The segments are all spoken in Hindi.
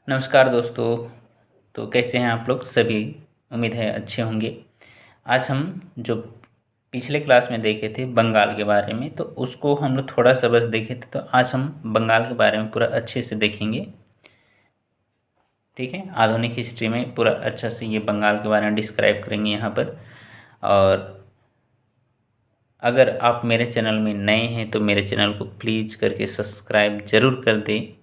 नमस्कार दोस्तों। तो कैसे हैं आप लोग सभी। उम्मीद है अच्छे होंगे। आज हम जो पिछले क्लास में देखे थे बंगाल के बारे में, तो उसको हम लोग थोड़ा सा बस देखे थे। तो आज हम बंगाल के बारे में पूरा अच्छे से देखेंगे। ठीक है, आधुनिक हिस्ट्री में पूरा अच्छा से ये बंगाल के बारे में डिस्क्राइब करेंगे यहाँ पर। और अगर आप मेरे चैनल में नए हैं तो मेरे चैनल को प्लीज़ करके सब्सक्राइब ज़रूर कर दें।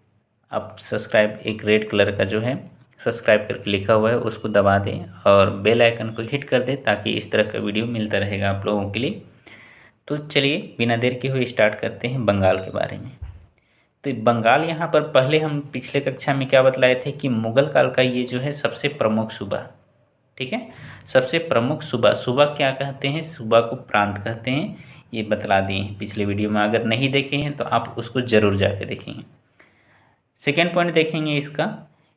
आप सब्सक्राइब, एक रेड कलर का जो है सब्सक्राइब करके लिखा हुआ है उसको दबा दें और बेल आइकन को हिट कर दें, ताकि इस तरह का वीडियो मिलता रहेगा आप लोगों के लिए। तो चलिए बिना देर के हुए स्टार्ट करते हैं बंगाल के बारे में। तो बंगाल यहाँ पर पहले हम पिछले कक्षा में क्या बतलाए थे कि मुगल काल का ये जो है सबसे प्रमुख सूबा। ठीक है, सबसे प्रमुख सूबा। सूबा क्या कहते हैं? सूबा को प्रांत कहते हैं। ये बतला दिए हैं पिछले वीडियो में, अगर नहीं देखे हैं तो आप उसको ज़रूर जाके देखेंगे। सेकेंड पॉइंट देखेंगे इसका,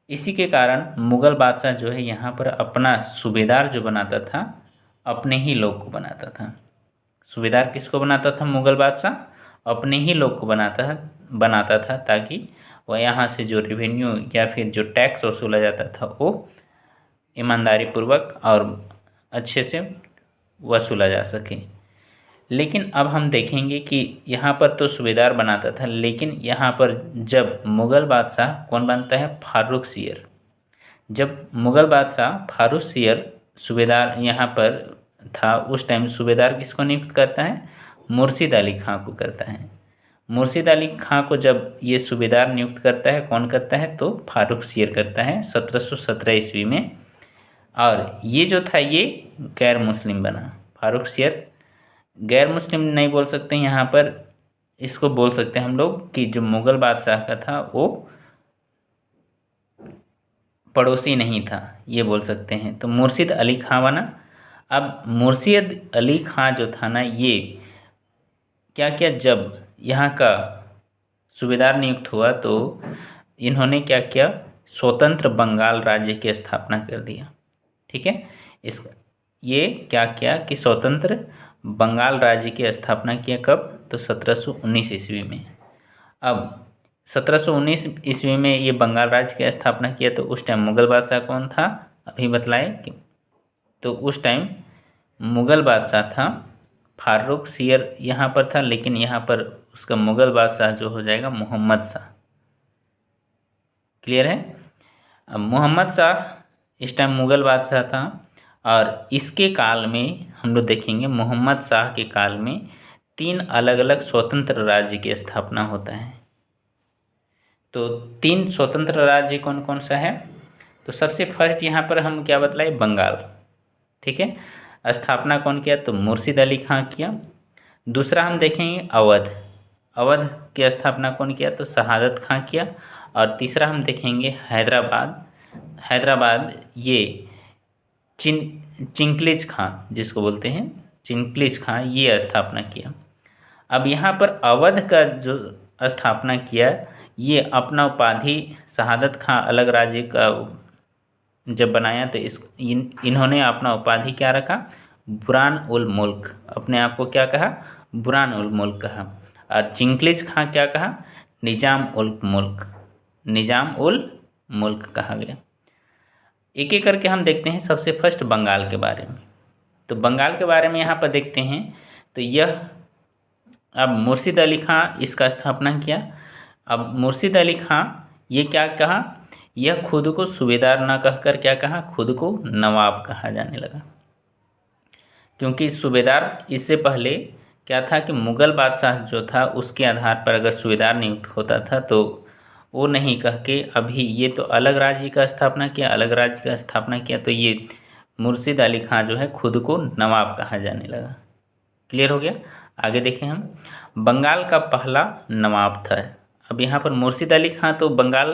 इसी के कारण मुग़ल बादशाह जो है यहाँ पर अपना सूबेदार जो बनाता था अपने ही लोग को बनाता था। सूबेदार किसको बनाता था? मुग़ल बादशाह अपने ही लोग को बनाता था, ताकि वह यहाँ से जो रेवेन्यू या फिर जो टैक्स वसूला जाता था वो ईमानदारी पूर्वक और अच्छे से वसूला जा सके। लेकिन अब हम देखेंगे कि यहाँ पर तो सूबेदार बनाता था, लेकिन यहाँ पर जब मुग़ल बादशाह कौन बनता है? फारूक सियर। जब मुग़ल बादशाह फारूक सियर सूबेदार यहाँ पर था, उस टाइम सूबेदार किसको नियुक्त करता है? मुर्शिद अली खां को करता है। मुर्शिद अली खां को जब ये सूबेदार नियुक्त करता है, कौन करता है? तो फारूक सियर करता है 1717 ईस्वी में। और ये जो था ये गैर मुस्लिम बना। फारूक सियर गैर मुस्लिम नहीं बोल सकते यहाँ पर, इसको बोल सकते हैं हम लोग कि जो मुग़ल बादशाह का था वो पड़ोसी नहीं था, ये बोल सकते हैं। तो मुर्शिद अली खां बना। अब मुर्शिद अली खां जो था ना, ये क्या किया, जब यहाँ का सूबेदार नियुक्त हुआ तो इन्होंने क्या किया? स्वतंत्र बंगाल राज्य की स्थापना कर दिया। ठीक है, इस ये क्या किया कि स्वतंत्र बंगाल राज्य की स्थापना किया। कब? तो 1719 ईस्वी में। अब 1719 ईस्वी में ये बंगाल राज्य की स्थापना किया, तो उस टाइम मुग़ल बादशाह कौन था? अभी बतलाए कि तो उस टाइम मुग़ल बादशाह था फारूक सियर यहाँ पर था, लेकिन यहाँ पर उसका मुग़ल बादशाह जो हो जाएगा मोहम्मद शाह। क्लियर है? अब मोहम्मद शाह इस टाइम मुग़ल बादशाह था, और इसके काल में हम लोग देखेंगे मोहम्मद शाह के काल में 3 अलग अलग स्वतंत्र राज्य की स्थापना होता है। तो 3 स्वतंत्र राज्य कौन कौन सा है? तो सबसे फर्स्ट यहाँ पर हम क्या बतलाए? बंगाल। ठीक है, स्थापना कौन किया? तो मुर्शिद अली खां किया। दूसरा हम देखेंगे अवध। अवध की स्थापना कौन किया? तो शहादत खां किया। और तीसरा हम देखेंगे हैदराबाद। हैदराबाद ये चिंकलिज खां जिसको बोलते हैं, चिंकलिज खां, ये स्थापना किया। अब यहाँ पर अवध का जो स्थापना किया, ये अपना उपाधि शहादत खां अलग राज्य का जब बनाया, तो इन्होंने अपना उपाधि क्या रखा? बुरान उल मुल्क। अपने आप को क्या कहा? बुरान उल मुल्क कहा। और चिंकलिज खां क्या कहा? निजाम उल मुल्क। निजाम उल मुल्क कहा गया। एक एक करके हम देखते हैं। सबसे फर्स्ट बंगाल के बारे में। तो बंगाल के बारे में यहाँ पर देखते हैं, तो यह अब मुर्शिद अली खां इसका स्थापना किया। अब मुर्शिद अली खां ये क्या कहा? यह खुद को सूबेदार न कहकर क्या कहा? खुद को नवाब कहा जाने लगा। क्योंकि सूबेदार इससे पहले क्या था कि मुग़ल बादशाह जो था उसके आधार पर अगर सूबेदार नियुक्त होता था, तो वो नहीं कह के अभी ये तो अलग राज्य का स्थापना किया, अलग राज्य का स्थापना किया, तो ये मुर्शिद अली खां जो है खुद को नवाब कहा जाने लगा। क्लियर हो गया? आगे देखें हम। बंगाल का पहला नवाब था। अब यहाँ पर मुर्शिद अली खां तो बंगाल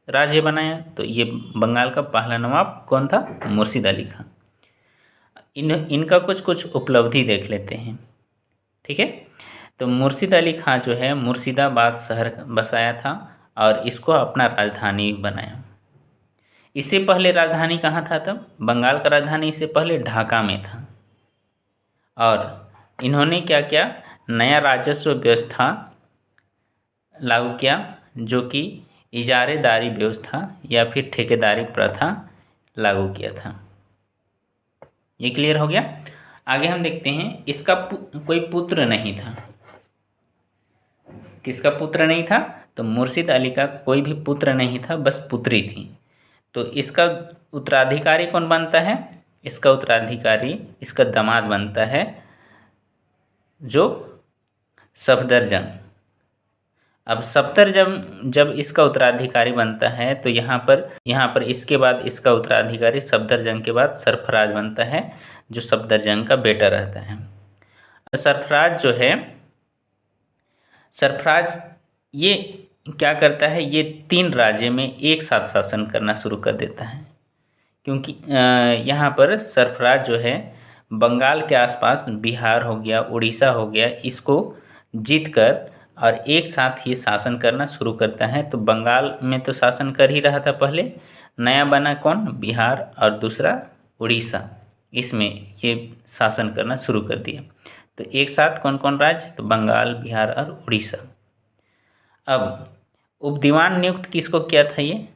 राज्य बनाया, तो ये बंगाल का पहला नवाब कौन था? मुर्शिद अली खां। इनका कुछ कुछ उपलब्धि देख लेते हैं। ठीक है, तो मुर्शिद अली खां जो है मुर्शिदाबाद शहर बसाया था और इसको अपना राजधानी बनाया। इससे पहले राजधानी कहाँ था? तब बंगाल का राजधानी इससे पहले ढाका में था। और इन्होंने क्या किया? नया राजस्व व्यवस्था लागू किया, जो कि इजारेदारी व्यवस्था या फिर ठेकेदारी प्रथा लागू किया था। ये क्लियर हो गया। आगे हम देखते हैं, इसका कोई पुत्र नहीं था। किसका पुत्र नहीं था? तो मुर्शिद अली का कोई भी पुत्र नहीं था, बस पुत्री थी। तो इसका उत्तराधिकारी कौन बनता है? इसका उत्तराधिकारी, इसका दामाद बनता है जो सफदरजंग। अब सफदरजंग जब इसका उत्तराधिकारी बनता है तो यहाँ पर इसके बाद इसका उत्तराधिकारी सफदरजंग के बाद सरफराज बनता है, जो सफदरजंग का बेटा रहता है। सरफराज जो है, सरफराज ये क्या करता है, ये 3 राज्य में एक साथ शासन करना शुरू कर देता है। क्योंकि यहाँ पर सरफराज जो है बंगाल के आसपास बिहार हो गया, उड़ीसा हो गया, इसको जीतकर और एक साथ ही शासन करना शुरू करता है। तो बंगाल में तो शासन कर ही रहा था पहले, नया बना कौन? बिहार, और दूसरा उड़ीसा, इसमें ये शासन करना शुरू कर दिया। तो एक साथ कौन कौन राज्य? तो बंगाल, बिहार और उड़ीसा। अब उपदीवान नियुक्त किसको किया था? ये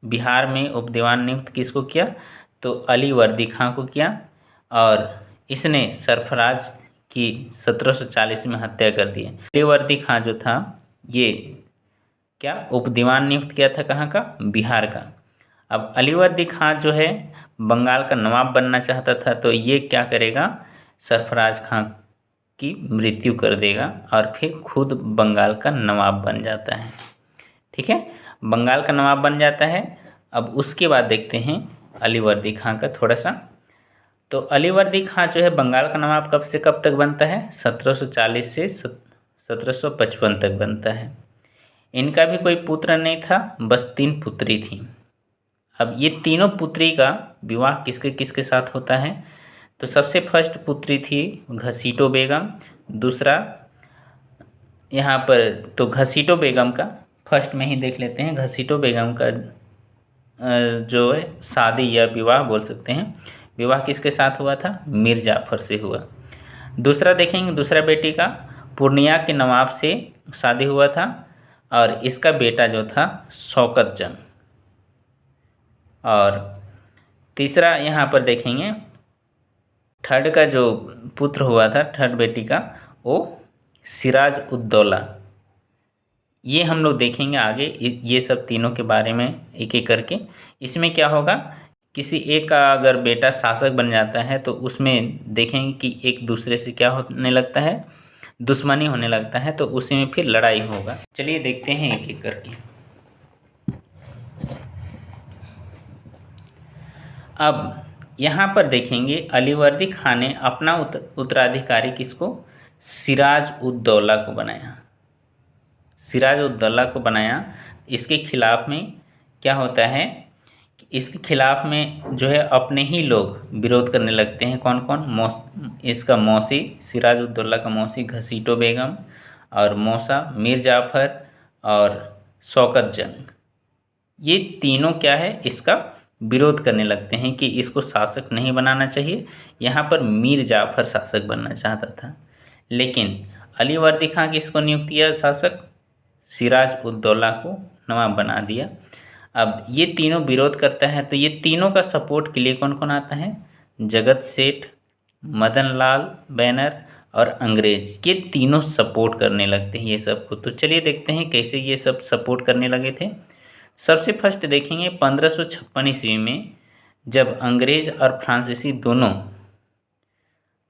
बिहार में उपदीवान नियुक्त किसको किया? तो अली वर्दी खां को किया, और इसने सरफराज की 1740 में हत्या कर दी। अली वर्दी खां जो था ये क्या उपदीवान नियुक्त किया था? कहाँ का? बिहार का। अब अली वर्दी खां जो है बंगाल का नवाब बनना चाहता था, तो ये क्या करेगा? सरफराज खां की मृत्यु कर देगा और फिर खुद बंगाल का नवाब बन जाता है। ठीक है, बंगाल का नवाब बन जाता है। अब उसके बाद देखते हैं अली वर्दी खां का थोड़ा सा। तो अली वर्दी खां जो है बंगाल का नवाब कब से कब तक बनता है? 1740 से 1755 तक बनता है। इनका भी कोई पुत्र नहीं था, बस 3 पुत्री थी। अब ये तीनों पुत्री का विवाह किसके किसके साथ होता है? तो सबसे फर्स्ट पुत्री थी घसीटो बेगम। दूसरा यहाँ पर तो घसीटो बेगम का फर्स्ट में ही देख लेते हैं। घसीटो बेगम का जो है शादी या विवाह बोल सकते हैं, विवाह किसके साथ हुआ था? मीर जाफ़र से हुआ। दूसरा देखेंगे, दूसरा बेटी का पूर्णिया के नवाब से शादी हुआ था, और इसका बेटा जो था शौकत जंग। और तीसरा यहाँ पर देखेंगे, थर्ड का जो पुत्र हुआ था, थर्ड बेटी का, वो सिराज उद दौला। ये हम लोग देखेंगे आगे, ये सब तीनों के बारे में एक एक करके। इसमें क्या होगा, किसी एक का अगर बेटा शासक बन जाता है तो उसमें देखेंगे कि एक दूसरे से क्या होने लगता है? दुश्मनी होने लगता है, तो उसी में फिर लड़ाई होगा। चलिए देखते हैं एक एक करके। अब यहाँ पर देखेंगे अली वर्दी खां ने अपना उत्तराधिकारी किसको? सिराज उद दौला को बनाया। सिराज उद दौला को बनाया। इसके खिलाफ में क्या होता है, इसके खिलाफ में जो है अपने ही लोग विरोध करने लगते हैं। कौन कौन? इसका मौसी, सिराज उद दौला का मौसी घसीटो बेगम, और मौसा मीर जाफ़र और शौकत जंग। ये तीनों क्या है, इसका विरोध करने लगते हैं कि इसको शासक नहीं बनाना चाहिए। यहाँ पर मीर जाफ़र शासक बनना चाहता था, लेकिन अली वर्दी खां किसको नियुक्त किया शासक? सिराज उद दौला को नवाब बना दिया। अब ये तीनों विरोध करता है, तो ये तीनों का सपोर्ट के लिए कौन कौन आता है? जगत सेठ, मदन लाल बैनर और अंग्रेज। ये तीनों सपोर्ट करने लगते हैं ये सबको। तो चलिए देखते हैं कैसे ये सब सपोर्ट करने लगे थे। सबसे फर्स्ट देखेंगे 1556 ईस्वी में, जब अंग्रेज और फ्रांसीसी दोनों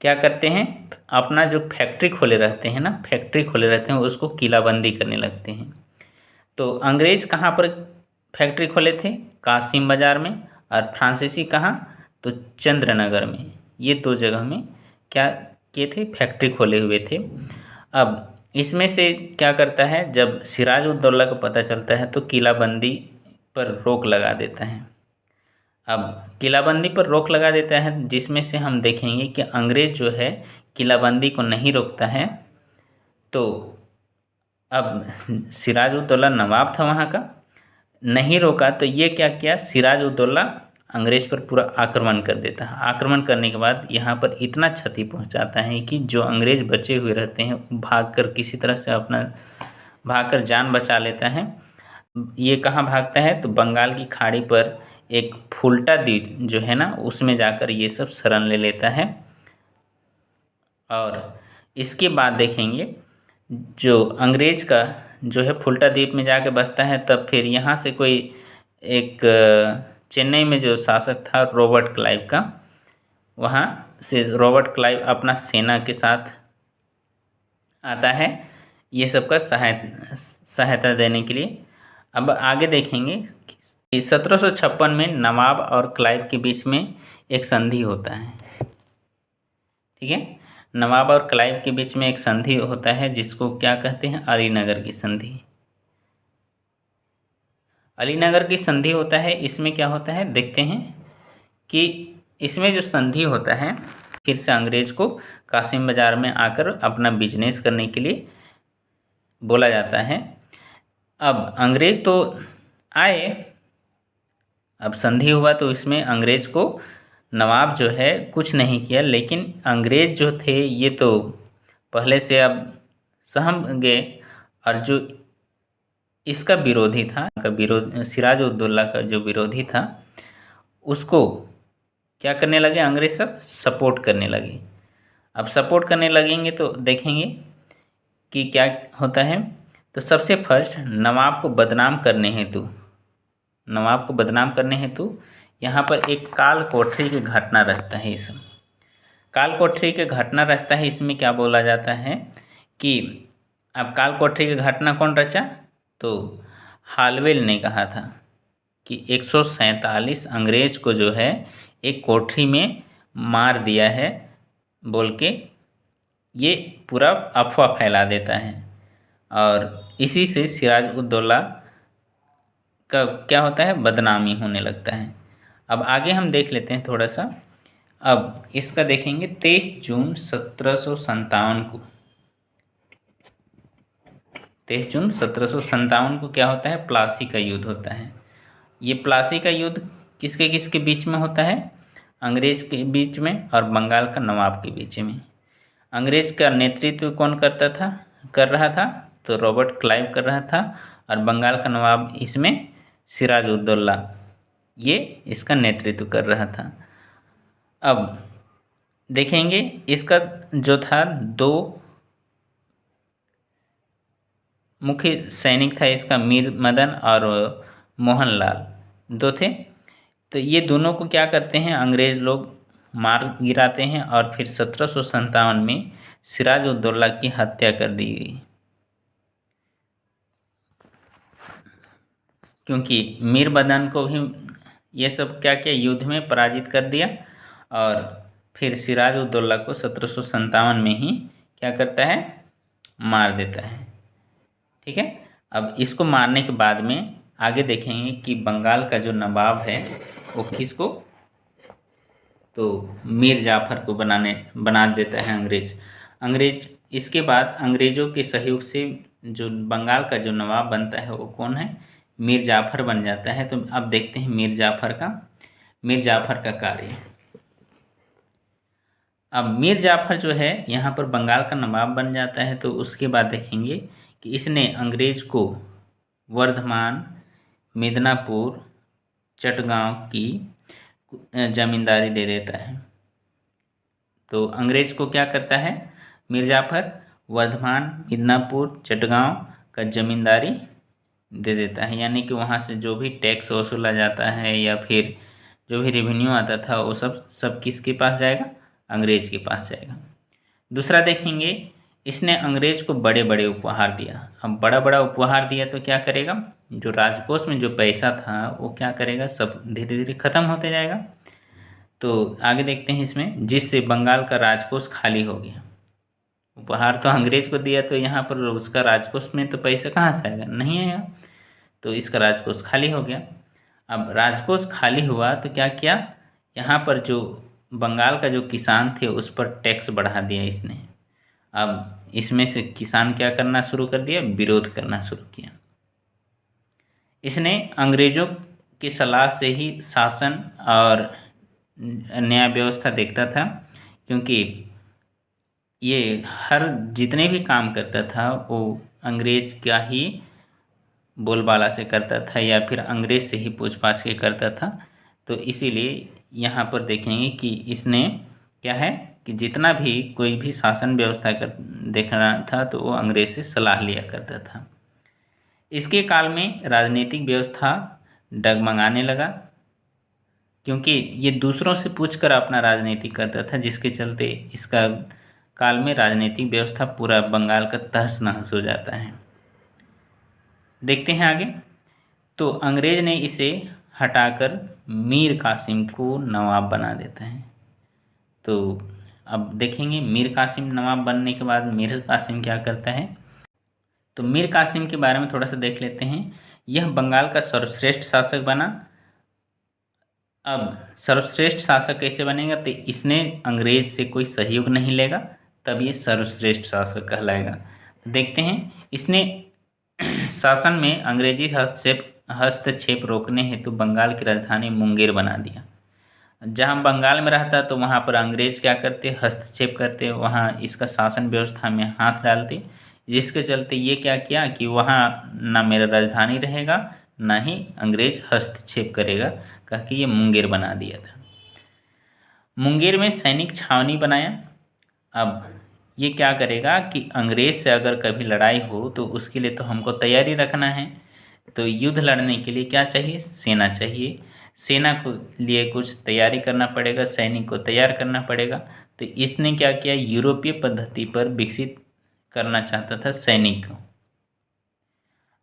क्या करते हैं, अपना जो फैक्ट्री खोले रहते हैं ना, फैक्ट्री खोले रहते हैं, उसको किलाबंदी करने लगते हैं। तो अंग्रेज कहाँ पर फैक्ट्री खोले थे? कासिम बाज़ार में। और फ्रांसीसी कहाँ? तो चंद्रनगर में। ये 2 जगह में क्या किए थे? फैक्ट्री खोले हुए थे। अब इसमें से क्या करता है, जब सिराज उद दौला को पता चलता है तो किलाबंदी पर रोक लगा देता है। अब किलाबंदी पर रोक लगा देता है, जिसमें से हम देखेंगे कि अंग्रेज जो है किलाबंदी को नहीं रोकता है। तो अब सिराज उद दौला नवाब था वहाँ का, नहीं रोका, तो ये क्या किया, सिराज उद दौला अंग्रेज पर पूरा आक्रमण कर देता है। आक्रमण करने के बाद यहाँ पर इतना क्षति पहुँचाता है कि जो अंग्रेज बचे हुए रहते हैं भागकर किसी तरह से अपना भागकर जान बचा लेता है। ये कहाँ भागता है? तो बंगाल की खाड़ी पर एक फुल्टा द्वीप जो है ना, उसमें जाकर ये सब शरण ले लेता है। और इसके बाद देखेंगे जो अंग्रेज का जो है फुल्टा द्वीप में जाके बसता है, तब फिर यहाँ से कोई एक चेन्नई में जो शासक था रॉबर्ट क्लाइव का, वहाँ से रॉबर्ट क्लाइव अपना सेना के साथ आता है ये सबका सहायता देने के लिए। अब आगे देखेंगे कि 1756 में नवाब और क्लाइव के बीच में एक संधि होता है। ठीक है, नवाब और क्लाइव के बीच में एक संधि होता है जिसको क्या कहते हैं? अलीनगर की संधि। अलीनगर की संधि होता है, इसमें क्या होता है देखते हैं कि इसमें जो संधि होता है, फिर से अंग्रेज को कासिम बाजार में आकर अपना बिजनेस करने के लिए बोला जाता है। अब अंग्रेज तो आए, अब संधि हुआ तो इसमें अंग्रेज को नवाब जो है कुछ नहीं किया, लेकिन अंग्रेज जो थे ये तो पहले से अब सहम गए। और जो इसका विरोधी था, का विरोध सिराज उद्दौला का जो विरोधी था, उसको क्या करने लगे अंग्रेज? सब सपोर्ट करने लगे। अब सपोर्ट करने लगेंगे तो देखेंगे कि क्या होता है। तो सबसे फर्स्ट नवाब को बदनाम करने हेतु यहाँ पर एक काल कोठरी की घटना रचता है। इस काल कोठरी की घटना रचता है, इसमें क्या बोला जाता है कि अब काल कोठरी की घटना कौन रचा? तो हालवेल ने कहा था कि 147 अंग्रेज को जो है एक कोठरी में मार दिया है बोल के ये पूरा अफवाह फैला देता है। और इसी से सिराज उद्दौला का क्या होता है? बदनामी होने लगता है। अब आगे हम देख लेते हैं थोड़ा सा। अब इसका देखेंगे 23 जून 1757 को, 23 जून 1757 को क्या होता है? प्लासी का युद्ध होता है। ये प्लासी का युद्ध किसके किसके बीच में होता है? अंग्रेज के बीच में और बंगाल का नवाब के बीच में। अंग्रेज का नेतृत्व कौन कर रहा था? तो रॉबर्ट क्लाइव कर रहा था। और बंगाल का नवाब इसमें सिराज उद्दौला ये इसका नेतृत्व कर रहा था। अब देखेंगे इसका जो था, दो मुख्य सैनिक था इसका, मीर मदन और मोहनलाल दो थे। तो ये दोनों को क्या करते हैं अंग्रेज लोग? मार गिराते हैं। और फिर 1757 में सिराज उद्दौला की हत्या कर दी गई, क्योंकि मीर मदन को भी ये सब क्या किया? युद्ध में पराजित कर दिया। और फिर सिराज उद्दौला को 1757 में ही क्या करता है? मार देता है। ठीक है, अब इसको मारने के बाद में आगे देखेंगे कि बंगाल का जो नवाब है वो किसको? तो मीर जाफर को बना देता है अंग्रेज। इसके बाद अंग्रेज़ों के सहयोग से जो बंगाल का जो नवाब बनता है वो कौन है? मीर जाफर बन जाता है। तो अब देखते हैं मीर जाफर का कार्य। अब मीर जाफर जो है यहाँ पर बंगाल का नवाब बन जाता है। तो उसके बाद देखेंगे कि इसने अंग्रेज को वर्धमान, मिदनापुर, चटगांव की जमींदारी दे देता है। तो अंग्रेज को क्या करता है मीर जाफर? वर्धमान, मिदनापुर, चटगांव का जमींदारी दे देता है। यानी कि वहाँ से जो भी टैक्स वसूला जाता है या फिर जो भी रेवेन्यू आता था वो सब किसके पास जाएगा? अंग्रेज के पास जाएगा। दूसरा देखेंगे, इसने अंग्रेज को बड़े बड़े उपहार दिया। अब बड़ा बड़ा उपहार दिया तो क्या करेगा? जो राजकोष में जो पैसा था वो क्या करेगा? सब धीरे धीरे ख़त्म होते जाएगा। तो आगे देखते हैं इसमें, जिससे बंगाल का राजकोष खाली हो गया। उपहार तो अंग्रेज को दिया तो यहाँ पर उसका राजकोष में तो पैसा कहाँ से आएगा? नहीं आएगा। तो इसका राजकोष खाली हो गया। अब राजकोष खाली हुआ तो क्या किया? यहाँ पर जो बंगाल का जो किसान थे उस पर टैक्स बढ़ा दिया इसने। अब इसमें से किसान क्या करना शुरू कर दिया? विरोध करना शुरू किया। इसने अंग्रेज़ों की सलाह से ही शासन और न्याय व्यवस्था देखता था, क्योंकि ये हर जितने भी काम करता था वो अंग्रेज का ही बोलबाला से करता था या फिर अंग्रेज से ही पूछ पाछ के करता था। तो इसीलिए यहाँ पर देखेंगे कि इसने क्या है कि जितना भी कोई भी शासन व्यवस्था कर देखना था तो वो अंग्रेज से सलाह लिया करता था। इसके काल में राजनीतिक व्यवस्था डगमगाने लगा, क्योंकि ये दूसरों से पूछकर अपना राजनीति करता था, जिसके चलते इसका काल में राजनीतिक व्यवस्था पूरा बंगाल का तहस नहस हो जाता है। देखते हैं आगे। तो अंग्रेज ने इसे हटाकर मीर कासिम को नवाब बना देता है। तो अब देखेंगे मीर कासिम नवाब बनने के बाद मीर कासिम क्या करता है। तो मीर कासिम के बारे में थोड़ा सा देख लेते हैं। यह बंगाल का सर्वश्रेष्ठ शासक बना। अब सर्वश्रेष्ठ शासक कैसे बनेगा, तो इसने अंग्रेज से कोई सहयोग नहीं लेगा, तब ये सर्वश्रेष्ठ शासक कहलाएगा। देखते हैं, इसने शासन में अंग्रेजी हस्तक्षेप रोकने हेतु बंगाल की राजधानी मुंगेर बना दिया। जहाँ बंगाल में रहता तो वहाँ पर अंग्रेज क्या करते, हस्तक्षेप करते, वहाँ इसका शासन व्यवस्था में हाथ डालते, जिसके चलते ये क्या किया कि वहाँ ना मेरा राजधानी रहेगा ना ही अंग्रेज हस्तक्षेप करेगा, कह के ये मुंगेर बना दिया था। मुंगेर में सैनिक छावनी बनाया। अब ये क्या करेगा कि अंग्रेज से अगर कभी लड़ाई हो तो उसके लिए तो हमको तैयारी रखना है। तो युद्ध लड़ने के लिए क्या चाहिए, सेना चाहिए। सेना को लिए कुछ तैयारी करना पड़ेगा, सैनिक को तैयार करना पड़ेगा। तो इसने क्या किया, यूरोपीय पद्धति पर विकसित करना चाहता था सैनिक को।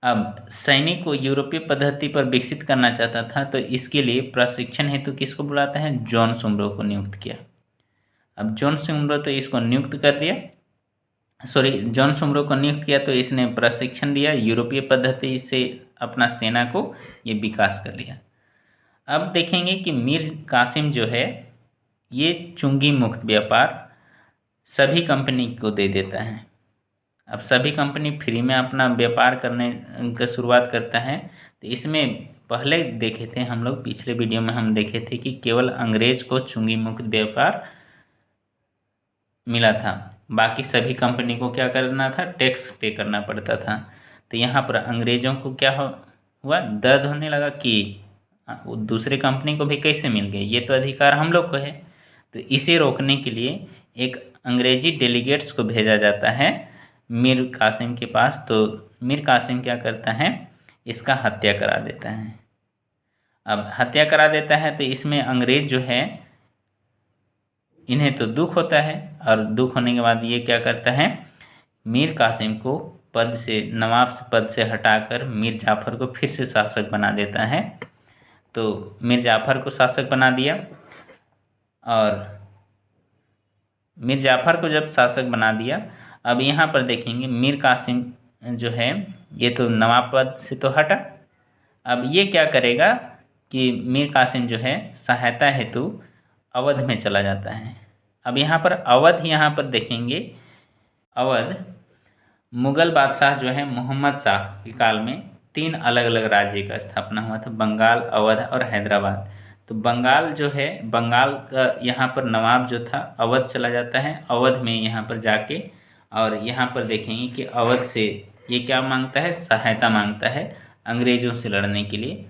अब सैनिक को यूरोपीय पद्धति पर विकसित करना चाहता था, तो इसके लिए प्रशिक्षण हेतु किसको बुलाता है, जॉन सुमरो को नियुक्त किया। अब जॉन सुमरो तो इसको नियुक्त कर दिया, जॉन सुमरो को नियुक्त किया, तो इसने प्रशिक्षण दिया, यूरोपीय पद्धति से अपना सेना को ये विकास कर लिया। अब देखेंगे कि मीर कासिम जो है ये चुंगी मुक्त व्यापार सभी कंपनी को दे देता है। अब सभी कंपनी फ्री में अपना व्यापार करने का शुरुआत करता है। तो इसमें पहले देखे थे हम लोग, पिछले वीडियो में हम देखे थे कि केवल अंग्रेज को चुंगी मुक्त व्यापार मिला था, बाकी सभी कंपनी को क्या करना था, टैक्स पे करना पड़ता था। तो यहाँ पर अंग्रेज़ों को क्या हुआ, दर्द होने लगा कि वो दूसरे कंपनी को भी कैसे मिल गए, ये तो अधिकार हम लोग को है। तो इसे रोकने के लिए एक अंग्रेजी डेलीगेट्स को भेजा जाता है मीर कासिम के पास। तो मीर कासिम क्या करता है, इसका हत्या करा देता है। अब हत्या करा देता है तो इसमें अंग्रेज जो है इन्हें तो दुख होता है, और दुख होने के बाद ये क्या करता है, मीर कासिम को पद से, नवाब से पद से हटाकर मीर जाफ़र को फिर से शासक बना देता है। तो मीर जाफ़र को शासक बना दिया, और मीर जाफ़र को जब शासक बना दिया, अब यहाँ पर देखेंगे मीर कासिम जो है ये तो नवाब पद से तो हटा। अब ये क्या करेगा कि मीर कासिम जो है सहायता हेतु अवध में चला जाता है। अब यहाँ पर अवध, यहाँ पर देखेंगे अवध मुग़ल बादशाह जो है मोहम्मद शाह के काल में 3 अलग अलग राज्य का स्थापना हुआ था, बंगाल, अवध और हैदराबाद। तो बंगाल जो है, बंगाल का यहाँ पर नवाब जो था अवध चला जाता है, अवध में यहाँ पर जाके, और यहाँ पर देखेंगे कि अवध से ये क्या मांगता है, सहायता मांगता है अंग्रेज़ों से लड़ने के लिए।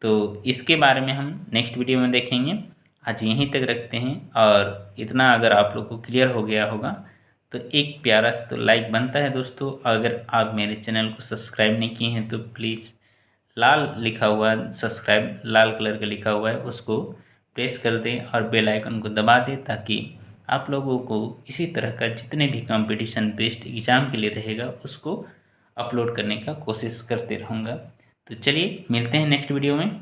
तो इसके बारे में हम नेक्स्ट वीडियो में देखेंगे। आज यहीं तक रखते हैं, और इतना अगर आप लोग को क्लियर हो गया होगा तो एक प्यारा सा तो लाइक बनता है दोस्तों। अगर आप मेरे चैनल को सब्सक्राइब नहीं किए हैं तो प्लीज़ लाल लिखा हुआ सब्सक्राइब, लाल कलर का लिखा हुआ है, उसको प्रेस कर दें और बेल आइकन को दबा दें, ताकि आप लोगों को इसी तरह का जितने भी कंपटीशन बेस्ड एग्ज़ाम के लिए रहेगा उसको अपलोड करने का कोशिश करते रहूँगा। तो चलिए मिलते हैं नेक्स्ट वीडियो में।